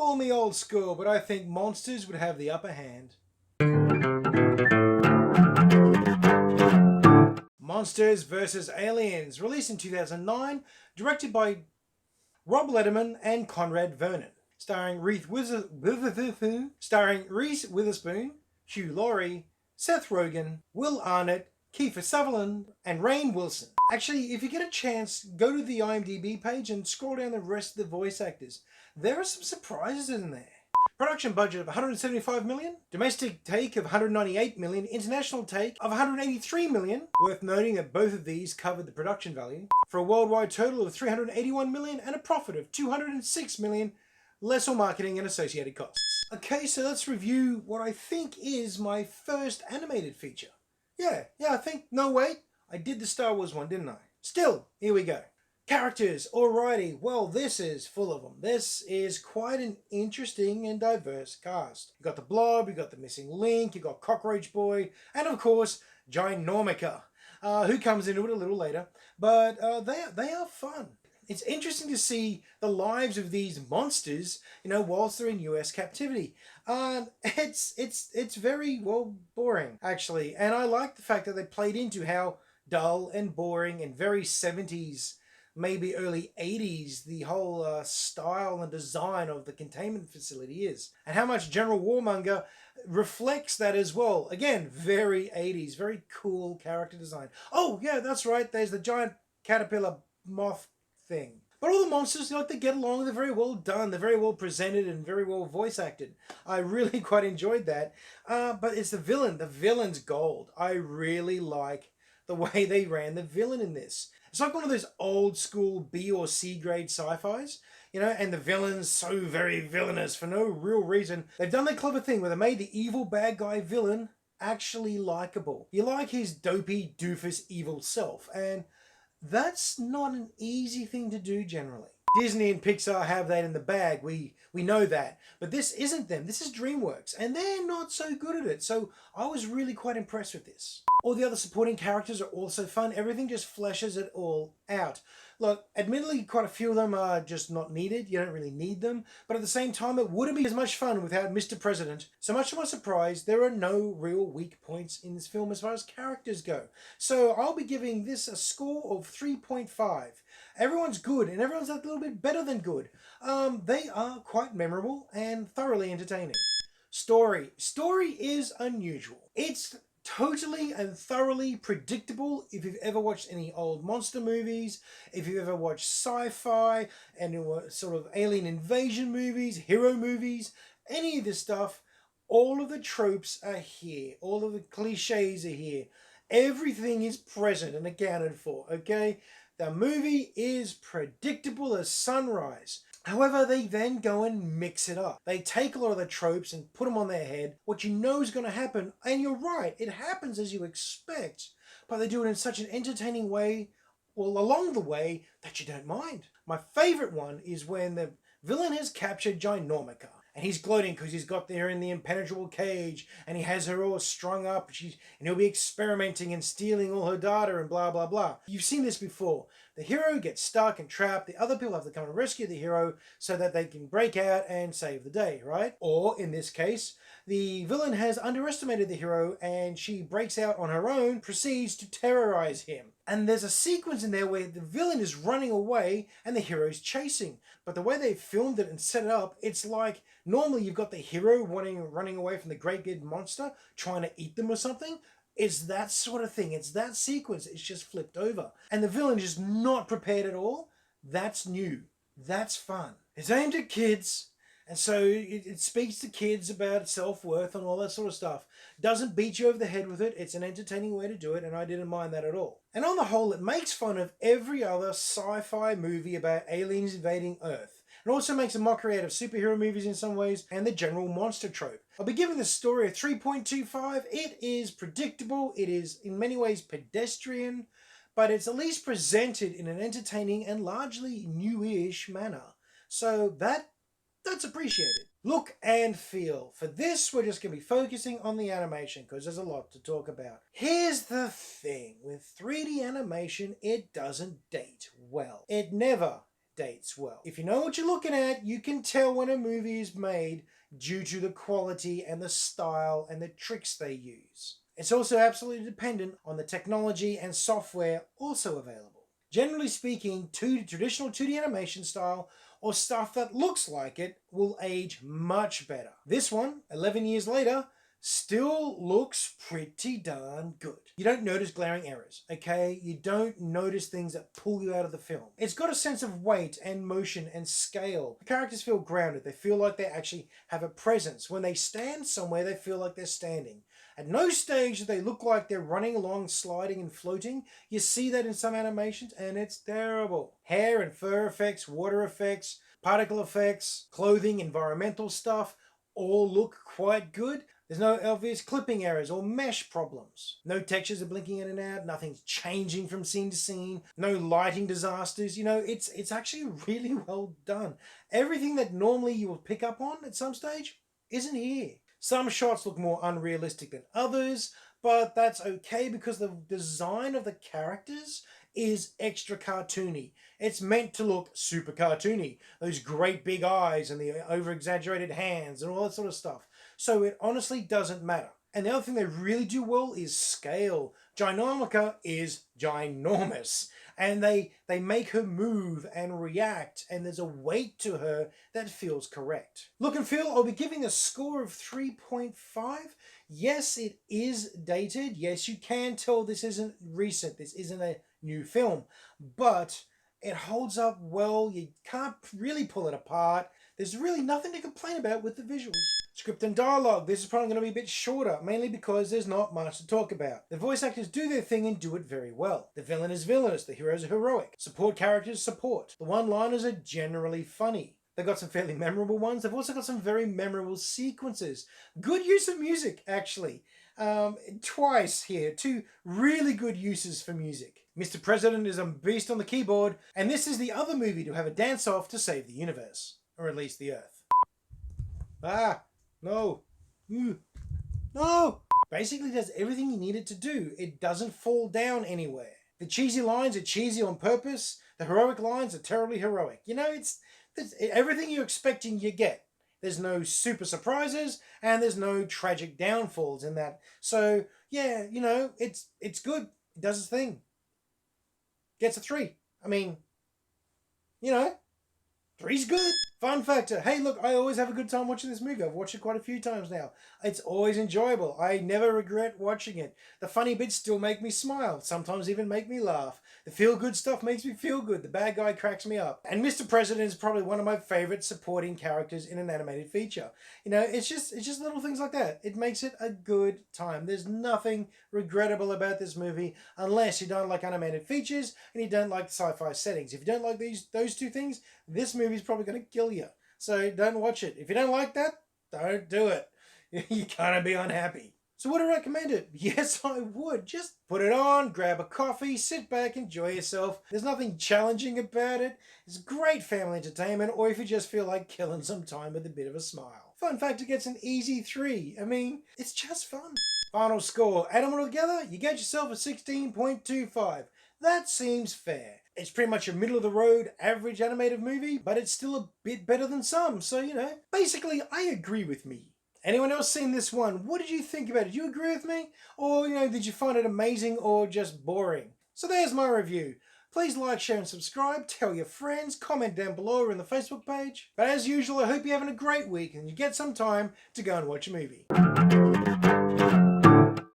Call me old school, but I think monsters would have the upper hand. Monsters vs. Aliens, released in 2009, directed by Rob Letterman and Conrad Vernon, starring Reese Witherspoon, Hugh Laurie, Seth Rogen, Will Arnett, Kiefer Sutherland, and Rainn Wilson. Actually, if you get a chance, go to the IMDb page and scroll down the rest of the voice actors. There are some surprises in there. Production budget of 175 million, domestic take of 198 million, international take of 183 million. Worth noting that both of these covered the production value, for a worldwide total of 381 million and a profit of 206 million, less all marketing and associated costs. Okay, so let's review what I think is my first animated feature. Yeah, I think, no wait, I did the Star Wars one, didn't I? Still, here we go. Characters, alrighty, well this is full of them. This is quite an interesting and diverse cast. You got the Blob, you got the Missing Link, you got Cockroach Boy, and of course, Ginormica, who comes into it a little later. But they are fun. It's interesting to see the lives of these monsters, whilst they're in US captivity. It's very, well, boring, actually. And I like the fact that they played into how dull and boring and very 70s, maybe early 80s, the whole style and design of the containment facility is. And how much General Warmonger reflects that as well. Again, very 80s, very cool character design. Oh, yeah, that's right. There's the giant caterpillar moth thing. But all the monsters, they get along, they're very well done, they're very well presented and very well voice acted. I really quite enjoyed that. But it's the villain's gold. I really like the way they ran the villain in this. It's like one of those old school B or C grade sci-fis, and the villain's so very villainous for no real reason. They've done the clever thing where they made the evil bad guy villain actually likable. You like his dopey, doofus, evil self, and that's not an easy thing to do generally. Disney and Pixar have that in the bag, we know that. But this isn't them, this is DreamWorks, and they're not so good at it, so I was really quite impressed with this. All the other supporting characters are also fun, everything just fleshes it all out. Look, admittedly quite a few of them are just not needed, you don't really need them, but at the same time it wouldn't be as much fun without Mr. President. So much to my surprise, there are no real weak points in this film as far as characters go. So I'll be giving this a score of 3.5. Everyone's good, and everyone's a little bit better than good. They are quite memorable and thoroughly entertaining. Story is unusual. It's totally and thoroughly predictable if you've ever watched any old monster movies, if you've ever watched sci-fi and sort of alien invasion movies, hero movies, any of this stuff. All of the tropes are here. All of the cliches are here. Everything is present and accounted for, okay? The movie is predictable as sunrise. However, they then go and mix it up. They take a lot of the tropes and put them on their head. What you know is going to happen, and you're right, it happens as you expect, but they do it in such an entertaining way, well, along the way, that you don't mind. My favorite one is when the villain has captured Ginormica. And he's gloating because he's got her in the impenetrable cage and he has her all strung up and he'll be experimenting and stealing all her data and blah, blah, blah. You've seen this before. The hero gets stuck and trapped. The other people have to come and rescue the hero so that they can break out and save the day, right? Or in this case, the villain has underestimated the hero and she breaks out on her own, proceeds to terrorize him. And there's a sequence in there where the villain is running away and the hero's chasing. But the way they filmed it and set it up, it's like normally you've got the hero running away from the great big monster, trying to eat them or something. It's that sort of thing. It's that sequence. It's just flipped over. And the villain is just not prepared at all. That's new. That's fun. It's aimed at kids. And so it speaks to kids about self-worth and all that sort of stuff. Doesn't beat you over the head with it. It's an entertaining way to do it, and I didn't mind that at all. And on the whole, it makes fun of every other sci-fi movie about aliens invading Earth. It also makes a mockery out of superhero movies in some ways, and the general monster trope. I'll be giving this story a 3.25. It is predictable. It is, in many ways, pedestrian, but it's at least presented in an entertaining and largely newish manner. So that's appreciated. Look and feel. For this, we're just going to be focusing on the animation because there's a lot to talk about. Here's the thing. With 3D animation, it doesn't date well. It never, dates well. If you know what you're looking at, you can tell when a movie is made due to the quality and the style and the tricks they use. It's also absolutely dependent on the technology and software also available. Generally speaking, traditional 2D animation style or stuff that looks like it will age much better. This one, 11 years later, still looks pretty darn good. You don't notice glaring errors, okay? You don't notice things that pull you out of the film. It's got a sense of weight and motion and scale. The characters feel grounded. They feel like they actually have a presence. When they stand somewhere, they feel like they're standing. At no stage do they look like they're running along, sliding and floating. You see that in some animations and it's terrible. Hair and fur effects, water effects, particle effects, clothing, environmental stuff all look quite good. There's no obvious clipping errors or mesh problems. No textures are blinking in and out. Nothing's changing from scene to scene. No lighting disasters. You know, it's actually really well done. Everything that normally you will pick up on at some stage isn't here. Some shots look more unrealistic than others, but that's okay because the design of the characters is extra cartoony. It's meant to look super cartoony. Those great big eyes and the over-exaggerated hands and all that sort of stuff. So it honestly doesn't matter. And the other thing they really do well is scale. Ginormica is ginormous. And they make her move and react, and there's a weight to her that feels correct. Look and feel, I'll be giving a score of 3.5. Yes, it is dated. Yes, you can tell this isn't recent. This isn't a new film. But it holds up well. You can't really pull it apart. There's really nothing to complain about with the visuals. Script and dialogue. This is probably going to be a bit shorter, mainly because there's not much to talk about. The voice actors do their thing and do it very well. The villain is villainous, the heroes are heroic. Support characters support. The one-liners are generally funny. They've got some fairly memorable ones. They've also got some very memorable sequences. Good use of music, actually. Twice here. Two really good uses for music. Mr. President is a beast on the keyboard, and this is the other movie to have a dance-off to save the universe. Or at least the Earth. Ah! No. No! Basically does everything you need it to do. It doesn't fall down anywhere. The cheesy lines are cheesy on purpose. The heroic lines are terribly heroic. You know, it's everything you're expecting you get. There's no super surprises and there's no tragic downfalls in that. So, yeah, you know, it's good. It does its thing. Gets a 3. I mean, you know, 3's good. Fun factor. Hey, look, I always have a good time watching this movie. I've watched it quite a few times now. It's always enjoyable. I never regret watching it. The funny bits still make me smile, sometimes even make me laugh. The feel-good stuff makes me feel good. The bad guy cracks me up. And Mr. President is probably one of my favorite supporting characters in an animated feature. You know, it's just little things like that. It makes it a good time. There's nothing regrettable about this movie unless you don't like animated features and you don't like sci-fi settings. If you don't like those two things, this movie's probably going to kill you. So don't watch it. If you don't like that, don't do it. You're going to be unhappy. So would I recommend it? Yes, I would. Just put it on, grab a coffee, sit back, enjoy yourself. There's nothing challenging about it. It's great family entertainment, or if you just feel like killing some time with a bit of a smile. Fun fact, it gets an easy 3. I mean, it's just fun. Final score. Add them all together, you get yourself a 16.25. That seems fair. It's pretty much a middle-of-the-road, average animated movie, but it's still a bit better than some, so, you know. Basically, I agree with me. Anyone else seen this one? What did you think about it? Did you agree with me? Or, you know, did you find it amazing or just boring? So there's my review. Please like, share and subscribe. Tell your friends. Comment down below or in the Facebook page. But as usual, I hope you're having a great week and you get some time to go and watch a movie.